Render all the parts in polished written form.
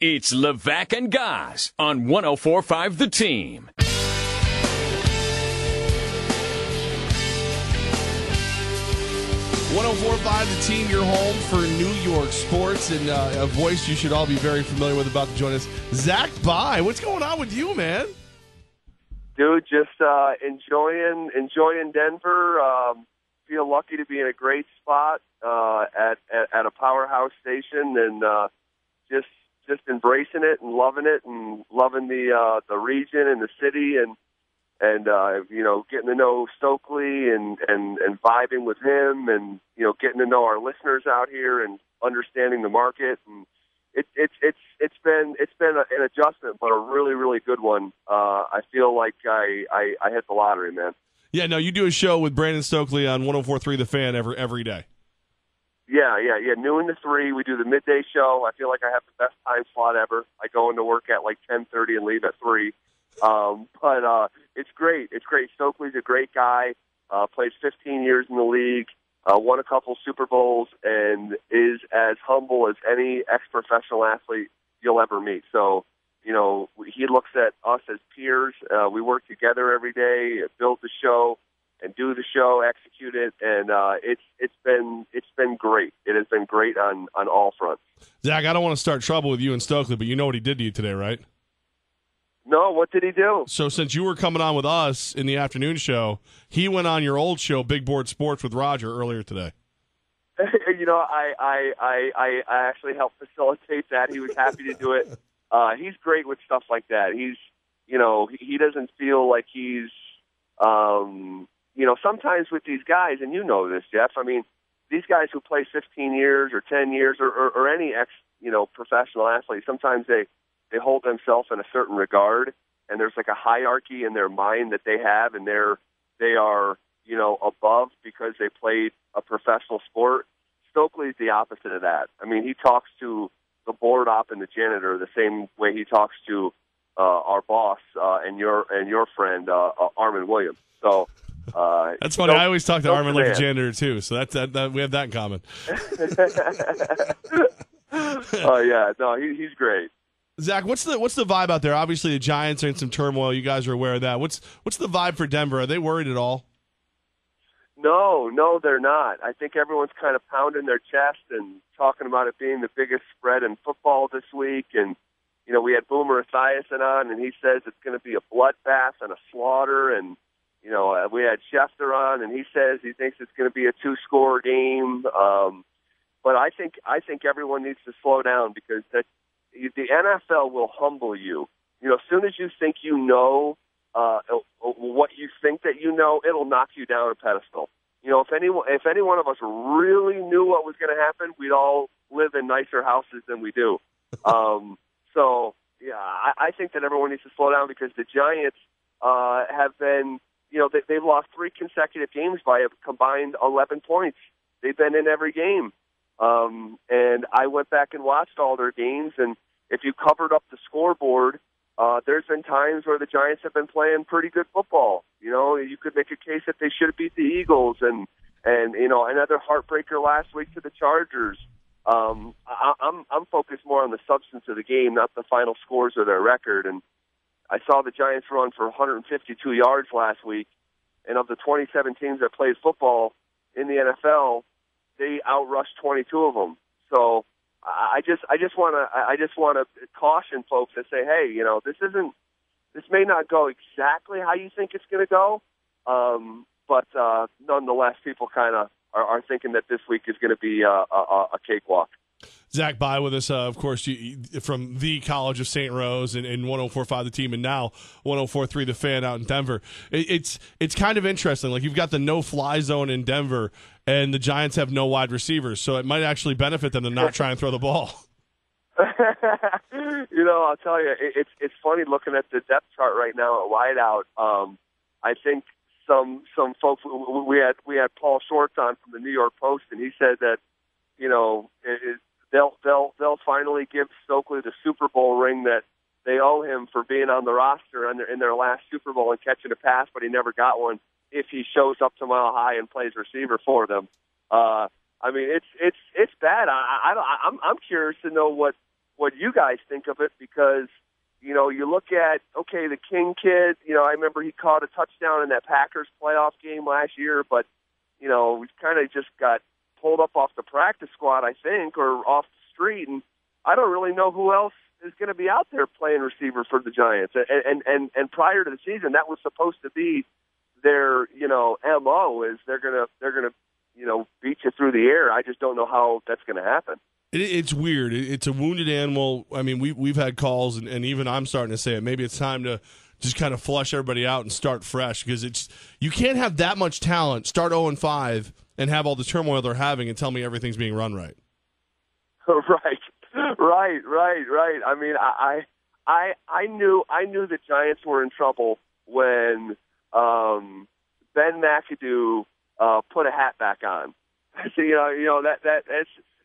It's Levack and Goz on 104.5 The Team. 104.5 The Team, your home for New York sports, and a voice you should all be very familiar with about to join us, Zach Bye. What's going on with you, man? Dude, just enjoying Denver. Feel lucky to be in a great spot at a powerhouse station, and just embracing it and loving the region and the city, and getting to know Stokely and vibing with him, and getting to know our listeners out here and understanding the market. And it's been an adjustment, but a really, really good one. I feel like I hit the lottery, man. Yeah, no, you do a show with Brandon Stokely on 104.3 The Fan every day. Yeah, noon to 3. We do the midday show. I feel like I have the best time slot ever. I go into work at like 10:30 and leave at 3. But it's great. It's great. Stokely's a great guy. Plays 15 years in the league. Won a couple Super Bowls, and is as humble as any ex-professional athlete you'll ever meet. So, he looks at us as peers. We work together every day, build the show, and do the show, execute it, and it's been great. It has been great on all fronts. Zach, I don't want to start trouble with you and Stokely, but you know what he did to you today, right? No, what did he do? So since you were coming on with us in the afternoon show, he went on your old show, Big Board Sports, with Roger earlier today. I actually helped facilitate that. He was happy to do it. He's great with stuff like that. He doesn't feel like he's, sometimes with these guys, and you know this, Jeff, I mean, these guys who play 15 years or 10 years or any professional athlete, sometimes they hold themselves in a certain regard, and there's like a hierarchy in their mind that they have, and they are above because they played a professional sport. Stokely's the opposite of that. I mean, he talks to the board op and the janitor the same way he talks to our boss and your friend Armin Williams. So that's funny. I always talk to Armin like the janitor too. So that we have that in common. Oh yeah, no, he's great. Zach, what's the vibe out there? Obviously, the Giants are in some turmoil. You guys are aware of that. What's the vibe for Denver? Are they worried at all? No, they're not. I think everyone's kind of pounding their chest and talking about it being the biggest spread in football this week. And we had Boomer Esiason on, and he says it's going to be a bloodbath and a slaughter. And we had Schefter on, and he says he thinks it's going to be a 2-score game. But I think everyone needs to slow down, because the NFL will humble you. As soon as you think what you think that it'll knock you down a pedestal. If any one of us really knew what was going to happen, we'd all live in nicer houses than we do. So yeah, I think that everyone needs to slow down, because the Giants have been, they've lost 3 consecutive games by a combined 11 points. They've been in every game. And I went back and watched all their games, and if you covered up the scoreboard, there's been times where the Giants have been playing pretty good football. You could make a case that they should have beat the Eagles, and another heartbreaker last week to the Chargers. I'm focused more on the substance of the game, not the final scores or their record. And I saw the Giants run for 152 yards last week, and of the 27 teams that played football in the NFL, they outrushed 22 of them. So I just want to caution folks and say, hey, this may not go exactly how you think it's going to go, but nonetheless, people kind of are thinking that this week is going to be a cakewalk. Zach Bye with us, of course, from the College of St. Rose and 104.5 The Team, and now 104.3 The Fan out in Denver. It's kind of interesting. Like, you've got the no-fly zone in Denver, and the Giants have no wide receivers, so it might actually benefit them to not try and throw the ball. I'll tell you, it's funny looking at the depth chart right now at wideout. I think some folks, we had Paul Schwartz on from the New York Post, and he said that they'll finally give Stokely the Super Bowl ring that they owe him for being on the roster in their last Super Bowl and catching a pass, but he never got one, if he shows up to Mile High and plays receiver for them. I mean, it's bad. I'm curious to know what what you guys think of it, because, you know, you look at, okay, the King kid, you know, I remember he caught a touchdown in that Packers playoff game last year, but, you know, he kind of just got pulled up off the practice squad, I think, or off the street, and I don't really know who else is going to be out there playing receiver for the Giants. And prior to the season, that was supposed to be their, you know, MO, is they're gonna you know, beat you through the air. I just don't know how that's going to happen. It's weird. It's a wounded animal. I mean, we've had calls, and even I'm starting to say it. Maybe it's time to just kind of flush everybody out and start fresh, because you can't have that much talent, start 0-5, and have all the turmoil they're having and tell me everything's being run right. Right. I mean, I knew the Giants were in trouble when Ben McAdoo put a hat back on. So, you know that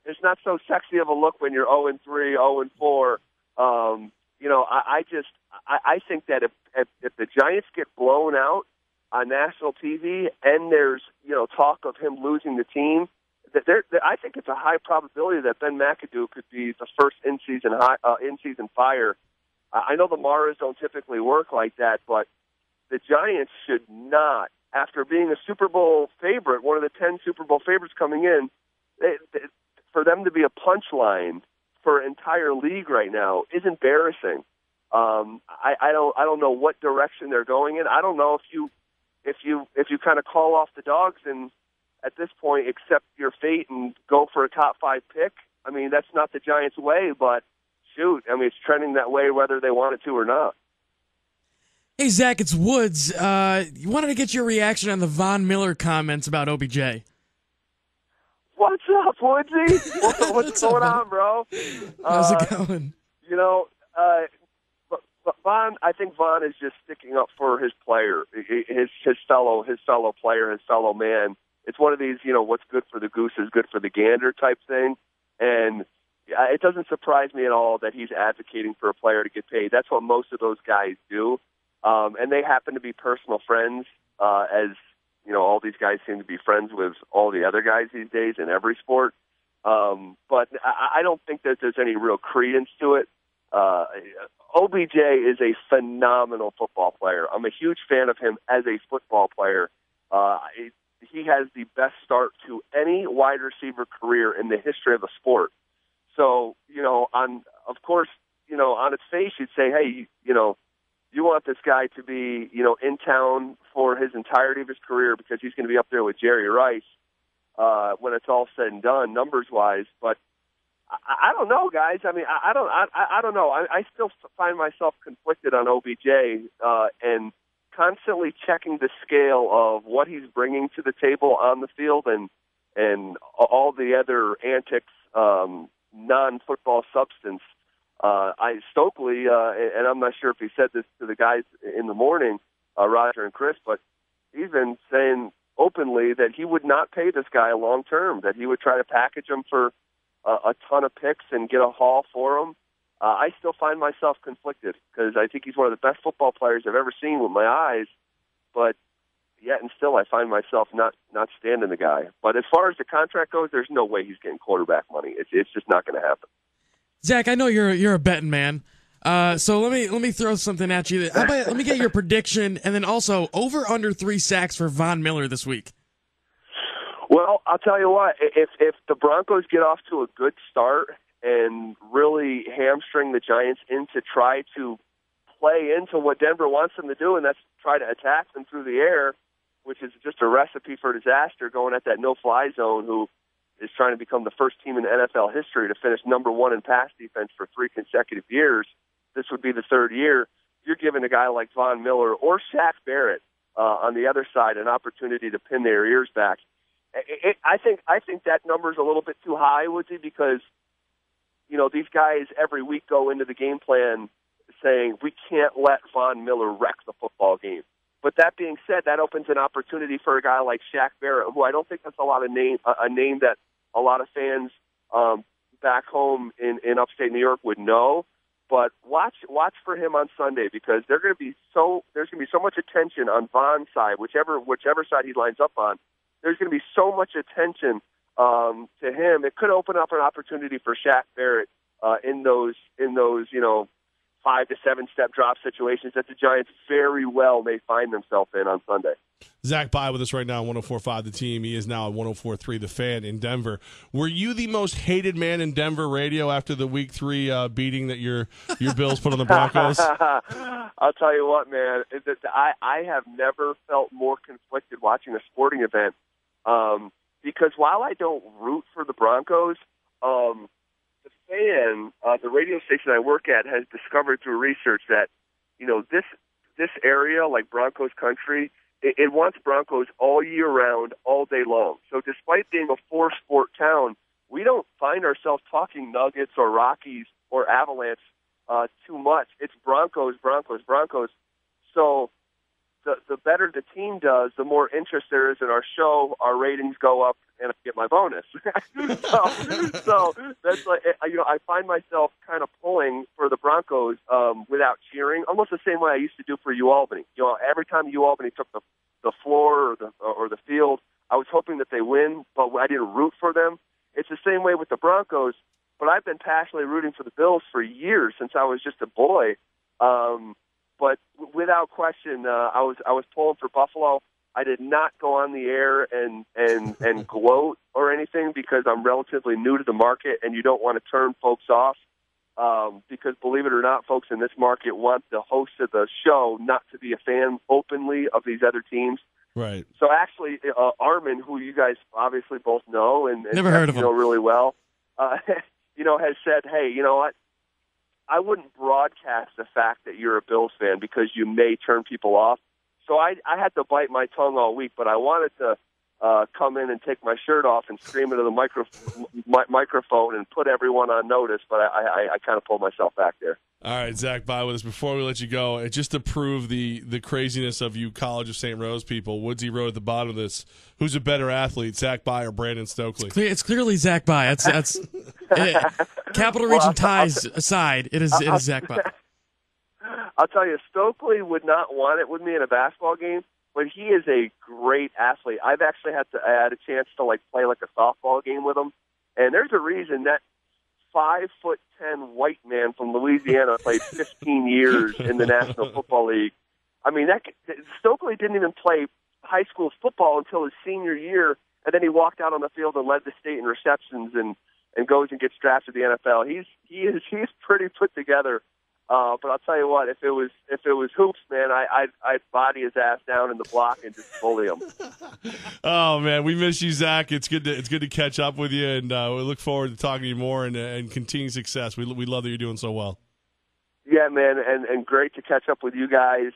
it's not so sexy of a look when you're 0-3, 0-4. You know, I think that if the Giants get blown out on national TV and there's, you know, talk of him losing the team, I think it's a high probability that Ben McAdoo could be the first in-season fire. I know the Maras don't typically work like that, but the Giants should not, after being a Super Bowl favorite, one of the 10 Super Bowl favorites coming in, for them to be a punchline for an entire league right now is embarrassing. I don't know what direction they're going in. I don't know if you kind of call off the dogs and at this point accept your fate and go for a top 5 pick. I mean, that's not the Giants' way, but shoot, I mean, it's trending that way whether they want it to or not. Hey, Zach, it's Woods. You wanted to get your reaction on the Von Miller comments about OBJ. What's up, Woodsy? What's going on, bro? How's it going? You know, Von. I think Von is just sticking up for his player, his fellow player, his fellow man. It's one of these, you know, what's good for the goose is good for the gander type thing, and it doesn't surprise me at all that he's advocating for a player to get paid. That's what most of those guys do, and they happen to be personal friends, as you know, all these guys seem to be friends with all the other guys these days in every sport. But I don't think that there's any real credence to it. OBJ is a phenomenal football player. I'm a huge fan of him as a football player. He has the best start to any wide receiver career in the history of the sport. So, you know, of course, you know, on its face, you'd say, hey, you know, you want this guy to be, you know, in town for his entirety of his career because he's going to be up there with Jerry Rice when it's all said and done, numbers-wise. But I don't know, guys. I mean, I don't know. I still find myself conflicted on OBJ and constantly checking the scale of what he's bringing to the table on the field and all the other antics, non-football substance. Stokely, and I'm not sure if he said this to the guys in the morning, Roger and Chris, but he's been saying openly that he would not pay this guy long term, that he would try to package him for a ton of picks and get a haul for him. I still find myself conflicted because I think he's one of the best football players I've ever seen with my eyes, but yet and still I find myself not standing the guy. But as far as the contract goes, there's no way he's getting quarterback money. It's just not going to happen. Zach, I know you're a betting man, so let me throw something at you. Let me get your prediction, and then also over under 3 sacks for Von Miller this week. Well, I'll tell you what. If the Broncos get off to a good start and really hamstring the Giants into try to play into what Denver wants them to do, and that's try to attack them through the air, which is just a recipe for disaster, going at that no-fly zone, who is trying to become the first team in NFL history to finish number 1 in pass defense for 3 consecutive years. This would be the 3rd year. You're giving a guy like Von Miller or Shaq Barrett on the other side an opportunity to pin their ears back. I think that number's a little bit too high, Woodsy, because you know these guys every week go into the game plan saying we can't let Von Miller wreck the football game. But that being said, that opens an opportunity for a guy like Shaq Barrett, who I don't think that's a name that a lot of fans back home in upstate New York would know. But watch for him on Sunday, because there's going to be so much attention on Von's side, whichever side he lines up on. There's going to be so much attention to him. It could open up an opportunity for Shaq Barrett in those 5 to 7 step drop situations that the Giants very well may find themselves in on Sunday. Zach Bye with us right now on 104.5 The Team. He is now at 104.3 The Fan in Denver. Were you the most hated man in Denver radio after the Week 3 beating that your Bills put on the Broncos? I'll tell you what, man. I have never felt more conflicted watching a sporting event because while I don't root for the Broncos, the Fan, the radio station I work at, has discovered through research that this area, like Broncos country, it wants Broncos all year round, all day long. So despite being a four-sport town, we don't find ourselves talking Nuggets or Rockies or Avalanche too much. It's Broncos, Broncos, Broncos. So the better the team does, the more interest there is in our show, our ratings go up, and I get my bonus. so that's like, I find myself kind of pulling for the Broncos without cheering, almost the same way I used to do for UAlbany. Every time UAlbany took the floor or the field, I was hoping that they win, but I didn't root for them. It's the same way with the Broncos, but I've been passionately rooting for the Bills for years since I was just a boy. But without question, I was pulling for Buffalo. I did not go on the air and gloat or anything because I'm relatively new to the market, and you don't want to turn folks off because, believe it or not, folks in this market want the host of the show not to be a fan openly of these other teams. Right. So actually, Armin, who you guys obviously both know and never heard of him, really well, has said, hey, you know what? I wouldn't broadcast the fact that you're a Bills fan because you may turn people off. So I had to bite my tongue all week, but I wanted to come in and take my shirt off and scream into the microphone and put everyone on notice, but I kind of pulled myself back there. All right, Zach, bye with us. Before we let you go, just to prove the craziness of you College of St. Rose people, Woodsy wrote at the bottom of this, who's a better athlete, Zach Bye or Brandon Stokely? It's clearly Zach Bye. That's Capital Region ties aside, it is Zach Bye. I'll tell you, Stokely would not want it with me in a basketball game, but he is a great athlete. I've actually had a chance to play like a softball game with him, and there's a reason that 5'10" white man from Louisiana played 15 years in the National Football League. I mean, Stokely didn't even play high school football until his senior year, and then he walked out on the field and led the state in receptions and goes and gets drafted to the NFL. He's pretty put together. But I'll tell you what, if it was hoops, man, I'd body his ass down in the block and just bully him. Oh man, we miss you, Zach. It's good to catch up with you, and we look forward to talking to you more and continued success. We love that you're doing so well. Yeah, man, and great to catch up with you guys.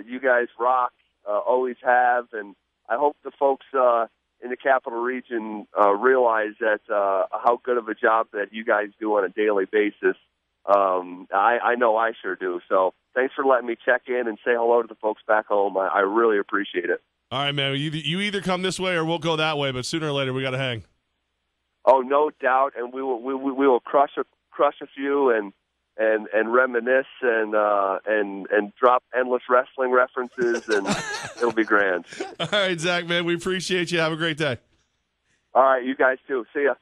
You guys rock, always have, and I hope the folks in the Capital Region realize that how good of a job that you guys do on a daily basis. I know I sure do. So thanks for letting me check in and say hello to the folks back home. I really appreciate it. All right, man. You either come this way or we'll go that way, but sooner or later we got to hang. Oh, no doubt, and we will crush a few and reminisce and drop endless wrestling references, and it'll be grand. All right, Zach, man. We appreciate you. Have a great day. All right, you guys too. See ya.